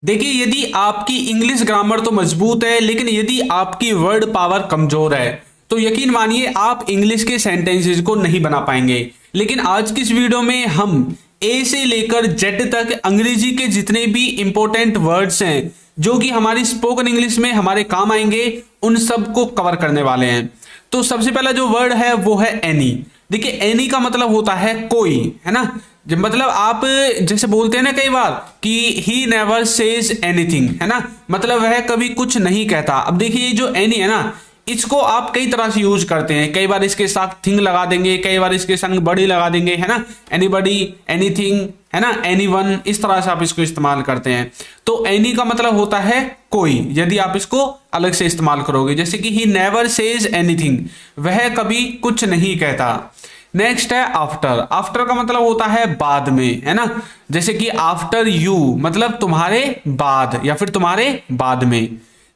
देखिए, यदि आपकी इंग्लिश ग्रामर तो मजबूत है, लेकिन यदि आपकी वर्ड पावर कमजोर है तो यकीन मानिए आप इंग्लिश के सेंटेंसेस को नहीं बना पाएंगे। लेकिन आज की इस वीडियो में हम ए से लेकर जेड तक अंग्रेजी के जितने भी इंपॉर्टेंट वर्ड्स हैं जो कि हमारी स्पोकन इंग्लिश में हमारे काम आएंगे, उन सब को कवर करने वाले हैं। तो सबसे पहला जो वर्ड है वो है एनी। देखिए, एनी का मतलब होता है कोई, है ना। जब मतलब आप जैसे बोलते हैं ना कई बार कि ही नेवर सेज एनीथिंग, है ना, मतलब वह कभी कुछ नहीं कहता। अब देखिए, ये जो एनी है ना, इसको आप कई तरह से यूज करते हैं। कई बार इसके साथ थिंग लगा देंगे, कई बार इसके संग बड़ी लगा देंगे, है ना, एनीबडी, एनीथिंग, है ना, एनीवन, इस तरह से आप इसको इस्तेमाल करते हैं। तो एनी का मतलब होता है कोई, यदि आप इसको अलग से इस्तेमाल करोगे, जैसे कि ही नेवर सेज एनीथिंग, वह कभी कुछ नहीं कहता। नेक्स्ट है आफ्टर। आफ्टर का मतलब होता है बाद में, है ना, जैसे कि आफ्टर यू, मतलब तुम्हारे बाद या फिर तुम्हारे बाद में।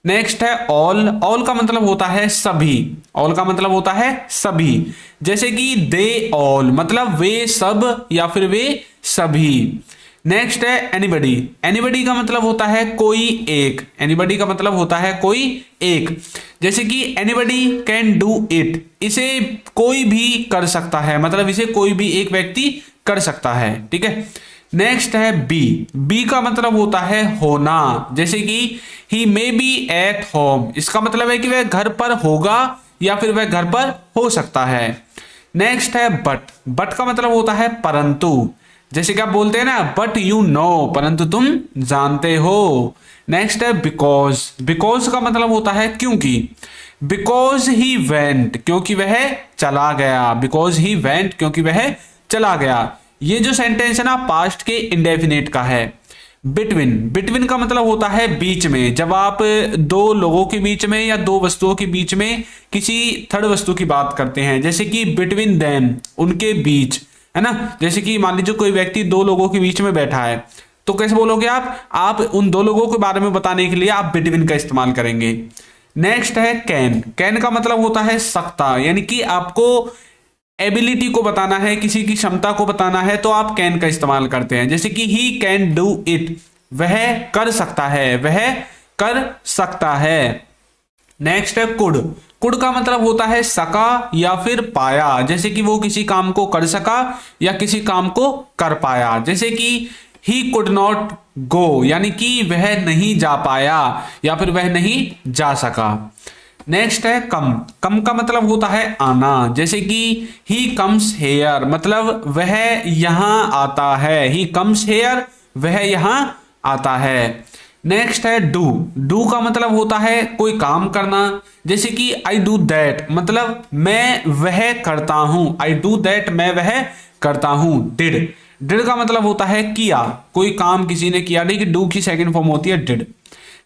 नेक्स्ट है ऑल। ऑल का मतलब होता है सभी। ऑल का मतलब होता है सभी, जैसे कि दे ऑल, मतलब वे सब या फिर वे सभी। नेक्स्ट है एनीबडी। एनीबडी का मतलब होता है कोई एक। एनीबडी का मतलब होता है कोई एक, जैसे कि एनीबडी कैन डू इट, इसे कोई भी कर सकता है, मतलब इसे कोई भी एक व्यक्ति कर सकता है, ठीक है। नेक्स्ट है बी। बी का मतलब होता है होना, जैसे कि ही मे बी एट होम, इसका मतलब है कि वह घर पर होगा या फिर वह घर पर हो सकता है। नेक्स्ट है बट। बट का मतलब होता है परंतु, जैसे कि आप बोलते हैं ना बट यू नो, परंतु तुम जानते हो। नेक्स्ट है बिकॉज। बिकॉज का मतलब होता है क्योंकि। बिकॉज ही वेंट, क्योंकि वह चला गया। बिकॉज ही वेंट, क्योंकि वह चला गया। ये जो सेंटेंस है ना, पास्ट के इंडेफिनिट का है। बिटवीन। बिटवीन का मतलब होता है बीच में, जब आप दो लोगों के बीच में या दो वस्तुओं के बीच में किसी थर्ड वस्तु की बात करते हैं, जैसे कि बिटवीन देम, उनके बीच, है ना। जैसे कि मान लीजिए कोई व्यक्ति दो लोगों के बीच में बैठा है, तो कैसे बोलोगे आप उन दो लोगों के बारे में बताने के लिए आप बिटवीन का इस्तेमाल करेंगे। नेक्स्ट है कैन। कैन का मतलब होता है सकता, यानी कि आपको एबिलिटी को बताना है, किसी की क्षमता को बताना है, तो आप कैन का इस्तेमाल करते हैं, जैसे कि ही कैन डू इट, वह कर सकता है, वह कर सकता है। नेक्स्ट है कुड। कुड का मतलब होता है सका या फिर पाया, जैसे कि वो किसी काम को कर सका या किसी काम को कर पाया, जैसे कि ही कुड नॉट गो, यानी कि वह नहीं जा पाया या फिर वह नहीं जा सका। नेक्स्ट है कम। कम का मतलब होता है आना, जैसे कि ही कम्स हेयर, मतलब वह यहां आता है। ही कम्स हेयर, वह यहां आता है। नेक्स्ट है डू। डू का मतलब होता है कोई काम करना, जैसे कि आई डू दैट, मतलब मैं वह करता हूं। आई डू दैट, मैं वह करता हूं। डिड। डिड का मतलब होता है किया, कोई काम किसी ने किया, नहीं कि डू की सेकंड फॉर्म होती है डिड,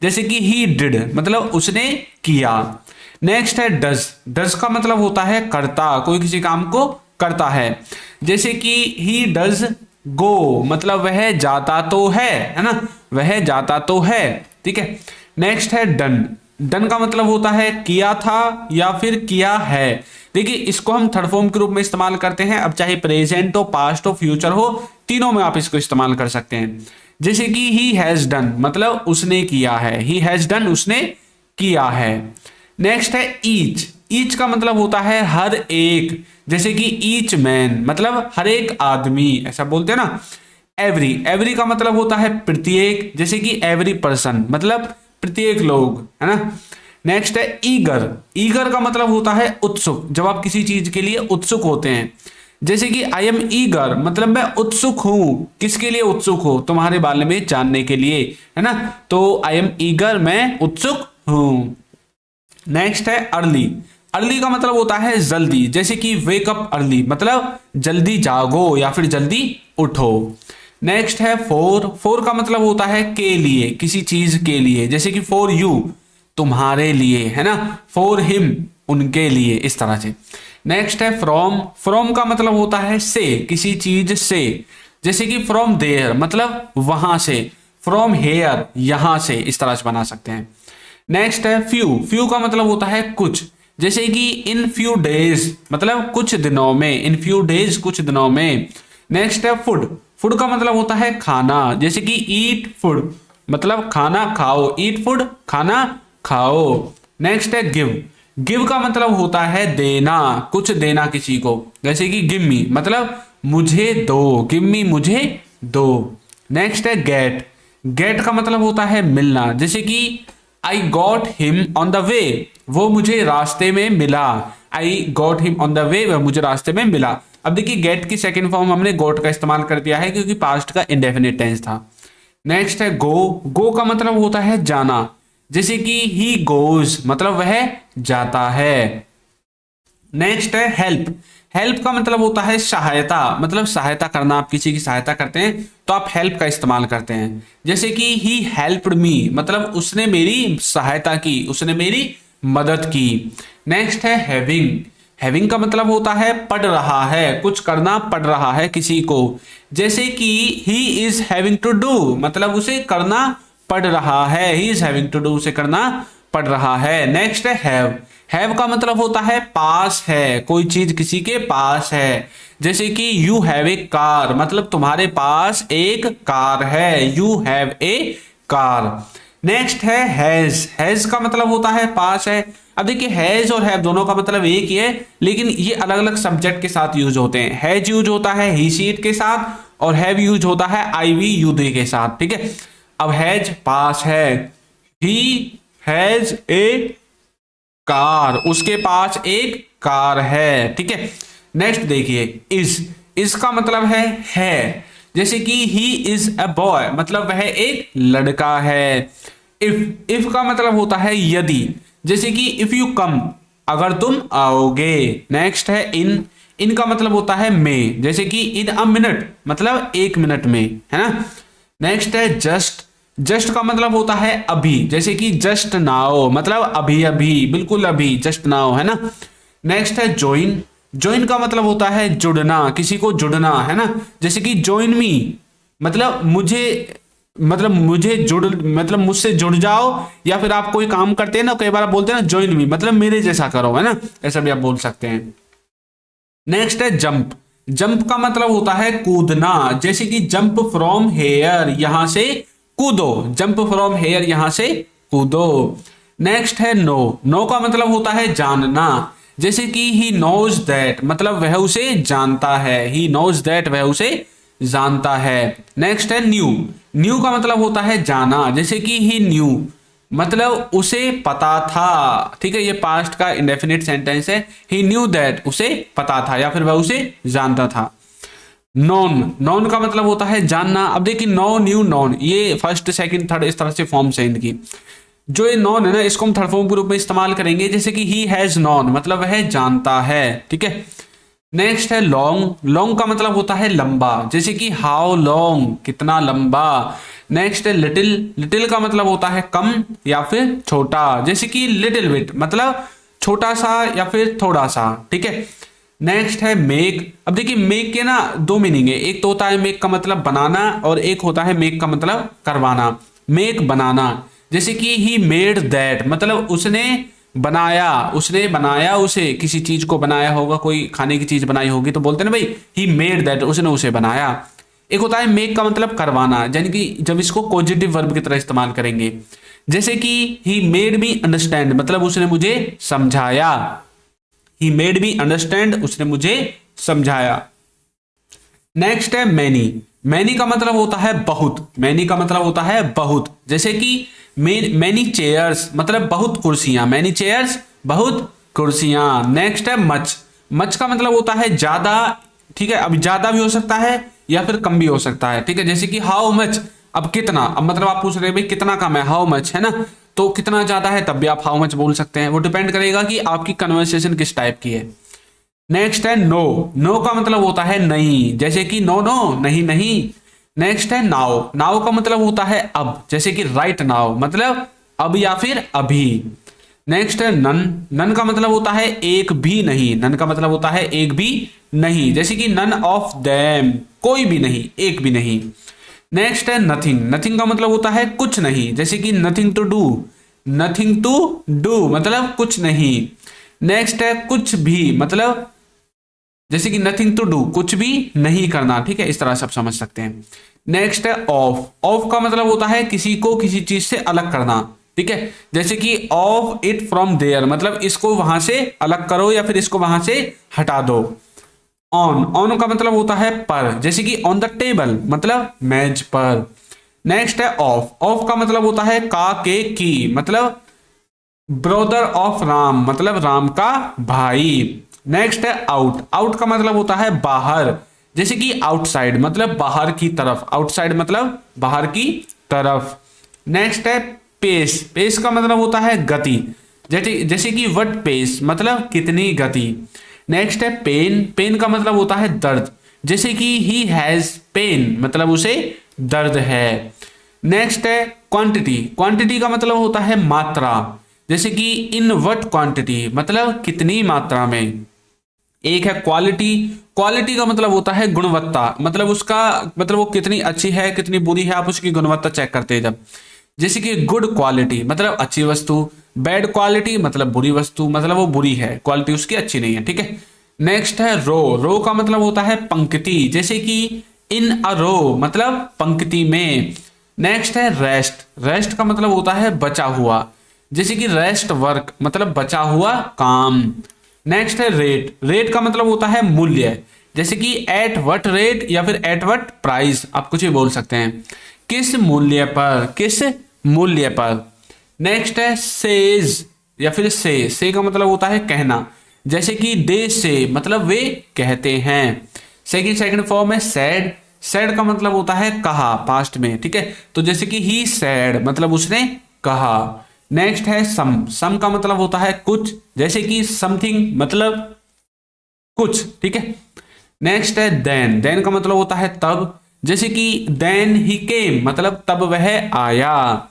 जैसे कि ही डिड, मतलब उसने किया। नेक्स्ट है डज। डज का मतलब होता है करता, कोई किसी काम को करता है, जैसे कि ही डज गो, मतलब वह जाता तो है ना, वह जाता तो है, ठीक है। नेक्स्ट है डन। डन का मतलब होता है किया था या फिर किया है। देखिए, इसको हम थर्ड फॉर्म के रूप में इस्तेमाल करते हैं, अब चाहे प्रेजेंट हो, पास्ट हो, फ्यूचर हो, तीनों में आप इसको इस्तेमाल कर सकते हैं। जैसे कि ही हैज डन, मतलब उसने किया है। ही हैज डन, उसने किया है। नेक्स्ट है ईच। ईच का मतलब होता है हर एक, जैसे कि ईच मैन, मतलब हर एक आदमी, ऐसा बोलते हैं ना। एवरी। एवरी का मतलब होता है प्रत्येक, जैसे कि एवरी पर्सन, मतलब प्रत्येक लोग, है ना। नेक्स्ट है ईगर। ईगर का मतलब होता है उत्सुक, जब आप किसी चीज के लिए उत्सुक होते हैं, जैसे कि आई एम ईगर, मतलब मैं उत्सुक हूं। किसके लिए उत्सुक हो? तुम्हारे बारे में जानने के लिए, है ना। तो आई एम ईगर, मैं उत्सुक हूं। नेक्स्ट है अर्ली। अर्ली का मतलब होता है जल्दी, जैसे कि वेक अप अर्ली, मतलब जल्दी जागो या फिर जल्दी उठो। नेक्स्ट है फोर। फोर का मतलब होता है के लिए, किसी चीज के लिए, जैसे कि फॉर यू, तुम्हारे लिए, है ना। फॉर हिम, उनके लिए, इस तरह से। नेक्स्ट है फ्रॉम। फ्रॉम का मतलब होता है से, किसी चीज से, जैसे कि फ्रॉम देयर, मतलब वहां से। फ्रॉम हेयर, यहां से, इस तरह से बना सकते हैं। नेक्स्ट है फ्यू। फ्यू का मतलब होता है कुछ, जैसे कि इन फ्यू डेज, मतलब कुछ दिनों में। इन फ्यू डेज, कुछ दिनों में। नेक्स्ट है फूड। फूड का मतलब होता है खाना, जैसे कि ईट फूड, मतलब खाना खाओ, ईट फूड खाना खाओ। नेक्स्ट है गिव। गिव का मतलब होता है देना, कुछ देना किसी को, जैसे कि गिव मी मतलब मुझे दो, गिव मी मुझे दो। नेक्स्ट है गेट। गेट का मतलब होता है मिलना, जैसे कि I got him on the way, वो मुझे रास्ते में मिला। I got him on the way, वह मुझे रास्ते में मिला। अब देखिए गेट की सेकंड फॉर्म हमने गॉट का इस्तेमाल कर दिया है क्योंकि पास्ट का इंडेफिनिट टेंस था। नेक्स्ट है गो। गो का मतलब होता है जाना, जैसे कि ही गोज मतलब वह जाता है। नेक्स्ट है हेल्प। हेल्प का मतलब होता है सहायता, मतलब सहायता करना, आप किसी की सहायता करते हैं तो आप हेल्प का इस्तेमाल करते हैं, जैसे कि ही हेल्प्ड मी मतलब उसने मेरी सहायता की, उसने मेरी मदद की। नेक्स्ट है हैविंग। हैविंग का मतलब होता है पढ़ रहा है, कुछ करना पड़ रहा है किसी को, जैसे कि he is having to do मतलब उसे करना पड़ रहा है, he is having to do उसे करना पड़ रहा है। नेक्स्ट है हैव। हैव का मतलब होता है पास है, कोई चीज किसी के पास है, जैसे कि यू हैव ए कार मतलब तुम्हारे पास एक कार है, you have a car. Next है हैज। हैज का मतलब होता है पास है। अब देखिए हैज और हैव दोनों का मतलब एक ही है, लेकिन ये अलग अलग सब्जेक्ट के साथ यूज होते हैं। हैज यूज होता है ही सी इट के साथ और हैव यूज होता है आई वी यू दे के साथ, ठीक है। अब हैज पास है, ही हैज ए कार उसके पास एक कार है, ठीक है। नेक्स्ट देखिए इज। इज का मतलब है, जैसे कि ही इज अ बॉय मतलब वह एक लड़का है। इफ का मतलब होता है यदि, जैसे कि इफ यू कम अगर तुम आओगे। नेक्स्ट है इन। इन का मतलब होता है में, जैसे कि इन अ मिनट मतलब एक मिनट में, है ना। नेक्स्ट है जस्ट। जस्ट का मतलब होता है अभी, जैसे कि जस्ट नाउ मतलब अभी अभी, बिल्कुल अभी, जस्ट नाउ, है ना। नेक्स्ट है ज्वाइन। ज्वाइन का मतलब होता है जुड़ना, किसी को जुड़ना, है ना, जैसे कि ज्वाइन मी मतलब मुझे जुड़ मतलब मुझसे जुड़ जाओ, या फिर आप कोई काम करते हैं ना, कई बार आप बोलते हैं ना ज्वाइन मी मतलब मेरे जैसा करो, है ना, ऐसा भी आप बोल सकते हैं। नेक्स्ट है जंप। जंप का मतलब होता है कूदना, जैसे कि जंप फ्रॉम हेयर यहां से कूदो, जंप फ्रॉम हेयर यहां से कूदो। नेक्स्ट है नो। नो का मतलब होता है जानना, जैसे कि ही नोज दैट मतलब वह उसे जानता है, ही नोज दैट वह उसे जानता है। नेक्स्ट है न्यू। न्यू का मतलब होता है जाना, जैसे कि ही न्यू मतलब उसे पता था, ठीक है, ये पास्ट का इंडेफिनिट सेंटेंस है। ही न्यू दैट उसे पता था या फिर वह उसे जानता था। नॉन। नॉन का मतलब होता है जानना। अब देखिए नो, न्यू, नॉन, ये फर्स्ट सेकंड थर्ड इस तरह से फॉर्म्स है इनकी। जो ये नॉन है ना, इसको हम थर्ड फॉर्म के रूप में इस्तेमाल करेंगे, जैसे कि ही हैज नॉन मतलब वह जानता है, ठीक है। नेक्स्ट है लॉन्ग। लॉन्ग का मतलब होता है लंबा, जैसे कि हाउ लॉन्ग कितना लंबा। नेक्स्ट है लिटिल। लिटिल का मतलब होता है कम या फिर छोटा, जैसे कि लिटिल बिट मतलब छोटा सा या फिर थोड़ा सा, ठीक है। नेक्स्ट है मेक। अब देखिए मेक के ना दो मीनिंग है, एक तो होता है मेक का मतलब बनाना और एक होता है मेक का मतलब करवाना। मेक बनाना, जैसे कि ही मेड दैट मतलब उसने बनाया, उसने बनाया, उसे किसी चीज को बनाया होगा, कोई खाने की चीज बनाई होगी तो बोलते हैं ना भाई ही मेड दैट, उसने उसे बनाया। एक होता है मेक का मतलब करवाना, यानी कि जब इसको पॉजिटिव वर्ब की तरह इस्तेमाल करेंगे, जैसे कि ही मेड मी अंडरस्टैंड मतलब उसने मुझे समझाया, ही मेड मी अंडरस्टैंड उसने मुझे समझाया। नेक्स्ट है मैनी। मैनी का मतलब होता है बहुत, मैनी का मतलब होता है बहुत, जैसे कि मैनी चेयर्स मतलब बहुत कुर्सियां, मैनी चेयर्स बहुत कुर्सियां। नेक्स्ट है मच। मच का मतलब होता है ज्यादा, ठीक है, अब ज्यादा भी हो सकता है या फिर कम भी हो सकता है, ठीक है, जैसे कि हाउ मच अब कितना, अब मतलब आप पूछ रहे हैं भाई कितना कम है, हाउ मच, है ना, तो कितना ज्यादा है तब भी आप हाउ मच बोल सकते हैं, वो डिपेंड करेगा कि आपकी कन्वर्सेशन किस टाइप की है। नेक्स्ट है नो। नो का मतलब होता है नहीं, जैसे कि नो नो नहीं नहीं। नेक्स्ट है नाउ। नाउ का मतलब होता है अब, जैसे कि राइट नाउ मतलब अब या फिर अभी। नेक्स्ट है नन। नन का मतलब होता है एक भी नहीं, नन का मतलब होता है एक भी नहीं, जैसे कि नन ऑफ देम कोई भी नहीं, एक भी नहीं। नेक्स्ट है नथिंग। नथिंग का मतलब होता है कुछ नहीं, जैसे कि nothing to do, nothing to do मतलब कुछ नहीं। नेक्स्ट है कुछ भी मतलब जैसे कि नथिंग टू डू, कुछ भी नहीं करना, ठीक है, इस तरह से आप समझ सकते हैं। नेक्स्ट है ऑफ। ऑफ का मतलब होता है किसी को किसी चीज से अलग करना, ठीक है, जैसे कि ऑफ इट फ्रॉम देयर, मतलब इसको वहां से अलग करो या फिर इसको वहां से हटा दो। ऑन, ऑन का मतलब होता है पर, जैसे कि ऑन द टेबल मतलब मेज पर। नेक्स्ट है ऑफ। ऑफ का मतलब होता है का के की, मतलब ब्रदर ऑफ राम, मतलब राम का भाई। नेक्स्ट है आउट। आउट का मतलब होता है बाहर, जैसे कि आउटसाइड मतलब बाहर की तरफ, आउटसाइड मतलब बाहर की तरफ। नेक्स्ट है पेस। पेस का मतलब होता है गति, जैसे कि व्हाट पेस मतलब कितनी गति। नेक्स्ट है पेन। पेन का मतलब होता है दर्द, जैसे कि ही हैज पेन मतलब उसे दर्द है। नेक्स्ट है क्वांटिटी। क्वांटिटी का मतलब होता है मात्रा, जैसे कि इन व्हाट क्वांटिटी मतलब कितनी मात्रा में। एक है क्वालिटी। क्वालिटी का मतलब होता है गुणवत्ता, मतलब उसका मतलब वो कितनी अच्छी है कितनी बुरी है, आप उसकी गुणवत्ता चेक करते हैं जब। जैसे कि गुड क्वालिटी मतलब अच्छी वस्तु, बैड क्वालिटी मतलब बुरी वस्तु, मतलब वो बुरी है, क्वालिटी उसकी अच्छी नहीं है, ठीक है। नेक्स्ट है रो। रो का मतलब होता है पंक्ति, जैसे कि इन अ रो मतलब पंक्ति में। नेक्स्ट है रेस्ट। रेस्ट का मतलब होता है बचा हुआ, जैसे कि रेस्ट वर्क मतलब बचा हुआ काम। नेक्स्ट है रेट। रेट का मतलब होता है मूल्य, जैसे कि एट व्हाट रेट या फिर एट व्हाट प्राइस, आप कुछ भी बोल सकते हैं, किस मूल्य पर, किस मूल्य पर। नेक्स्ट है सेज या फिर से का मतलब होता है कहना, जैसे कि दे से मतलब वे कहते हैं। सेकंड फॉर्म है सैड। सैड का मतलब होता है कहा पास्ट में, ठीक है, तो जैसे कि ही सैड मतलब उसने कहा। नेक्स्ट है सम। सम का मतलब होता है कुछ, जैसे कि समथिंग मतलब कुछ, ठीक है। नेक्स्ट है देन। देन का मतलब होता है तब, जैसे कि देन ही केम मतलब तब वह आया।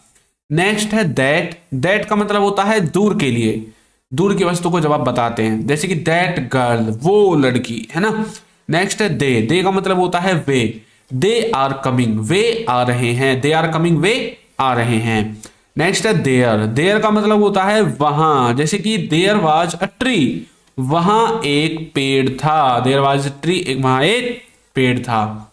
नेक्स्ट है दैट। दैट का मतलब होता है दूर के लिए, दूर की वस्तु को जब आप बताते हैं, जैसे कि दैट गर्ल वो लड़की, है ना। नेक्स्ट है दे। दे का मतलब होता है वे, दे आर कमिंग वे आ रहे हैं, दे आर कमिंग वे आ रहे हैं। नेक्स्ट है देयर। देयर का मतलब होता है वहां, जैसे कि देयर वाज अ ट्री वहां एक पेड़ था, देयर वाज अ ट्री वहां एक पेड़ था।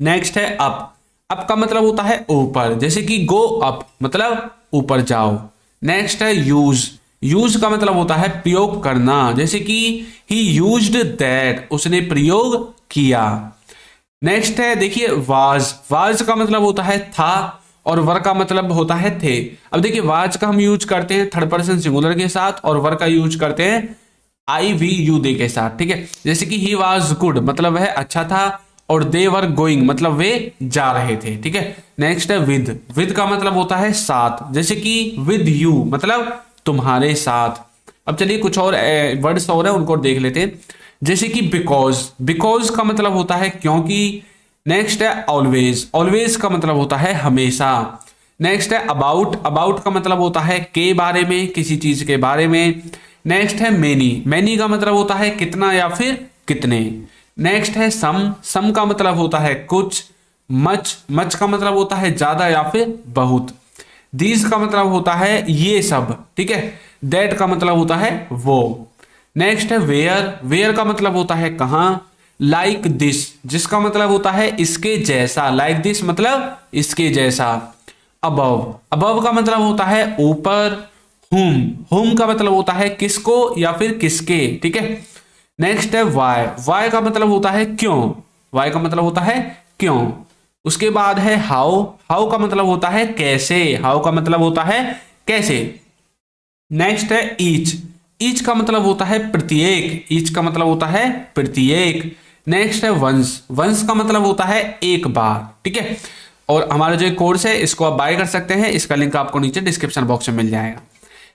नेक्स्ट है अप। अप का मतलब होता है ऊपर, जैसे कि गो अप मतलब ऊपर जाओ। नेक्स्ट है यूज। यूज का मतलब होता है प्रयोग करना, जैसे कि ही यूज्ड दैट उसने प्रयोग किया। नेक्स्ट है देखिए वाज। वाज का मतलब होता है था और वर का मतलब होता है थे। अब देखिए वाज का हम यूज करते हैं थर्ड पर्सन सिंगुलर के साथ और वर का यूज करते हैं आई वी यू दे के साथ, ठीक है। जैसे कि ही वाज गुड मतलब वह अच्छा था और दे वर गोइंग मतलब वे जा रहे थे, ठीक है। नेक्स्ट है विद। विद का मतलब होता है साथ, जैसे कि विद यू मतलब तुम्हारे साथ। अब चलिए कुछ और वर्ड्स और है उनको देख लेते हैं, जैसे कि बिकॉज। बिकॉज का मतलब होता है क्योंकि। नेक्स्ट है ऑलवेज। ऑलवेज का मतलब होता है हमेशा। नेक्स्ट है अबाउट। अबाउट का मतलब होता है के बारे में, किसी चीज के बारे में। नेक्स्ट है मेनी। मेनी का मतलब होता है कितना या फिर कितने। नेक्स्ट है सम। सम का मतलब होता है कुछ। मच। मच का मतलब होता है ज्यादा या फिर बहुत। दीज का मतलब होता है ये सब, ठीक है। दैट का मतलब होता है वो। नेक्स्ट है वेयर। वेयर का मतलब होता है कहां। Like this. जिसका मतलब होता है इसके जैसा, लाइक दिस मतलब इसके जैसा। अबव। अबव का मतलब होता है ऊपर। हुम। हुम का मतलब होता है किसको या फिर किसके, ठीक है। नेक्स्ट है वाई। वाई का मतलब होता है क्यों। वाई का मतलब होता है क्यों। उसके बाद है हाउ। हाउ का मतलब होता है कैसे। हाउ का मतलब होता है कैसे। नेक्स्ट है ईच। ईच का मतलब होता है प्रत्येक। ईच का मतलब होता है प्रत्येक। नेक्स्ट है वंस। वंस का मतलब होता है एक बार, ठीक है। और हमारा जो कोर्स है इसको आप बाय कर सकते हैं, इसका लिंक आपको नीचे डिस्क्रिप्शन बॉक्स में मिल जाएगा।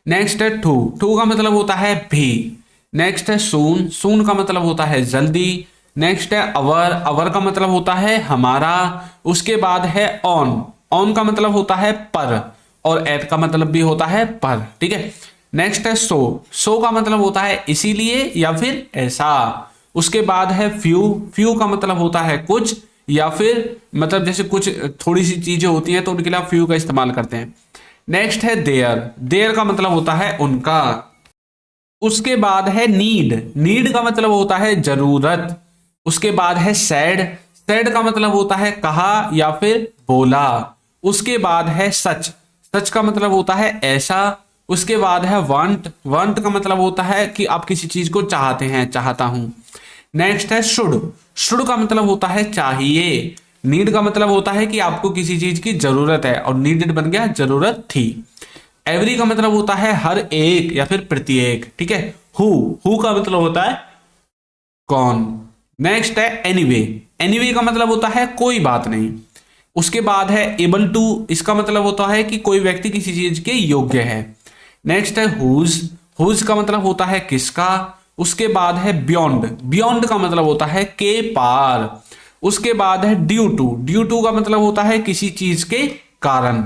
नेक्स्ट है टू। टू का मतलब होता है भी। नेक्स्ट है सून। सून का मतलब होता है जल्दी। नेक्स्ट है अवर। अवर का मतलब होता है हमारा। उसके बाद है ऑन। ऑन का मतलब होता है पर और एट का मतलब भी होता है पर, ठीक है। नेक्स्ट है सो। सो का मतलब होता है इसीलिए या फिर ऐसा। उसके बाद है फ्यू। फ्यू का मतलब होता है कुछ या फिर मतलब जैसे कुछ थोड़ी सी चीजें होती हैं तो उनके लिए आप फ्यू का इस्तेमाल करते हैं। नेक्स्ट है देयर। देयर का मतलब होता है उनका। उसके बाद है नीड, नीड का मतलब होता है जरूरत। उसके बाद है सैड, सैड का मतलब होता है कहा या फिर बोला। उसके बाद है सच, सच का मतलब होता है ऐसा। उसके बाद है वांट, वांट का मतलब होता है कि आप किसी चीज को चाहते हैं, चाहता हूं। नेक्स्ट है शुड, शुड का मतलब होता है चाहिए। नीड का मतलब होता है कि आपको किसी चीज की जरूरत है और नीडेड बन गया जरूरत थी। एवरी का मतलब होता है हर एक या फिर प्रत्येक, ठीक है। हु का मतलब होता है कौन। नेक्स्ट है एनीवे, एनीवे का मतलब होता है कोई बात नहीं। उसके बाद है एबल टू, इसका मतलब होता है कि कोई व्यक्ति किसी चीज के योग्य है। नेक्स्ट है हुज, हुज का मतलब होता है किसका। उसके बाद है बियॉन्ड, बियॉन्ड का मतलब होता है के पार। उसके बाद है ड्यू टू, ड्यू टू का मतलब होता है किसी चीज के कारण।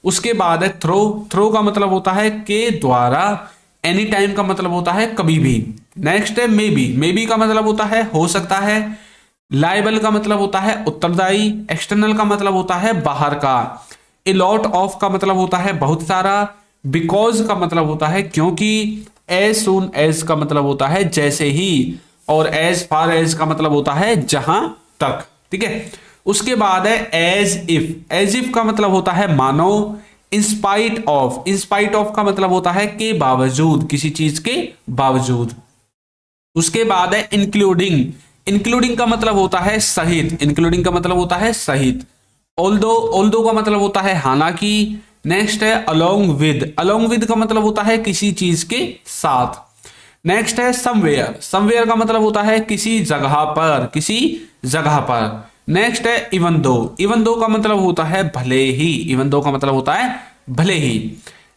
उसके बाद है थ्रो, थ्रो का मतलब होता है के द्वारा। एनी टाइम का मतलब होता है कभी भी। नेक्स्ट है मे बी का मतलब होता है हो सकता है। लाइबल का मतलब होता है उत्तरदायी। एक्सटर्नल का मतलब होता है बाहर का। ए लॉट ऑफ का मतलब होता है बहुत सारा। बिकॉज का मतलब होता है क्योंकि। एज सुन एज का मतलब होता है जैसे ही। और एज फार एज का मतलब होता है जहां तक, ठीक है। उसके बाद है एज इफ, एज इफ का मतलब होता है मानो। इंस्पाइट ऑफ, इंस्पाइट ऑफ का मतलब होता है के बावजूद, किसी चीज के बावजूद। उसके बाद है इंक्लूडिंग, इंक्लूडिंग का मतलब होता है सहित, इंक्लूडिंग का मतलब होता है सहित। ऑल्दो, ऑल्दो का मतलब होता है हालांकि। नेक्स्ट है अलोंग विद, अलोंग विद का मतलब होता है किसी चीज के साथ। नेक्स्ट है समवेयर, समवेयर का मतलब होता है किसी जगह पर, किसी जगह पर। नेक्स्ट है इवन दो, इवन दो का मतलब होता है भले ही, इवन दो का मतलब होता है भले ही।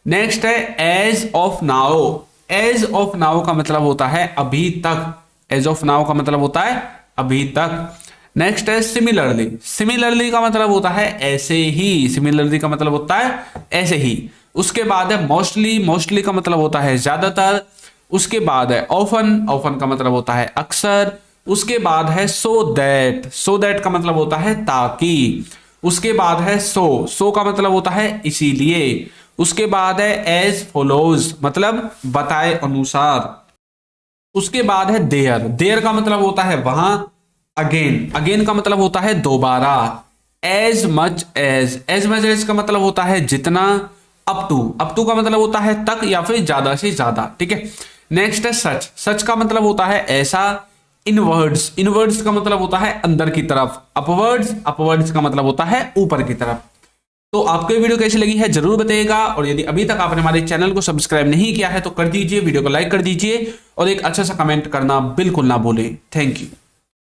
नेक्स्ट है as of now, as of now का मतलब होता है अभी तक, एज ऑफ नाउ का मतलब होता है अभी तक। नेक्स्ट है सिमिलरली, सिमिलरली का मतलब होता है ऐसे ही, सिमिलरली का मतलब होता है ऐसे ही। उसके बाद है मोस्टली, मोस्टली का मतलब होता है ज्यादातर। उसके बाद है ऑफन, ऑफन का मतलब होता है अक्सर। उसके बाद है सो दैट, सो दैट का मतलब होता है ताकि। उसके बाद है सो का मतलब होता है इसीलिए। उसके बाद है एज फॉलोज, मतलब बताए अनुसार। उसके बाद है देयर, देयर का मतलब होता है वहां। अगेन, अगेन का मतलब होता है दोबारा। एज मच एज का मतलब होता है जितना। अप टू का मतलब होता है तक या फिर ज्यादा से ज्यादा, ठीक है। नेक्स्ट है सच, सच का मतलब होता है ऐसा। इनवर्ड्स, इनवर्ड्स का मतलब होता है अंदर की तरफ। अपवर्ड्स, अपवर्ड्स का मतलब होता है ऊपर की तरफ। तो आपको ये वीडियो कैसी लगी है जरूर बताइएगा, और यदि अभी तक आपने हमारे चैनल को सब्सक्राइब नहीं किया है तो कर दीजिए, वीडियो को लाइक कर दीजिए और एक अच्छा सा कमेंट करना बिल्कुल ना भूलें। Thank you.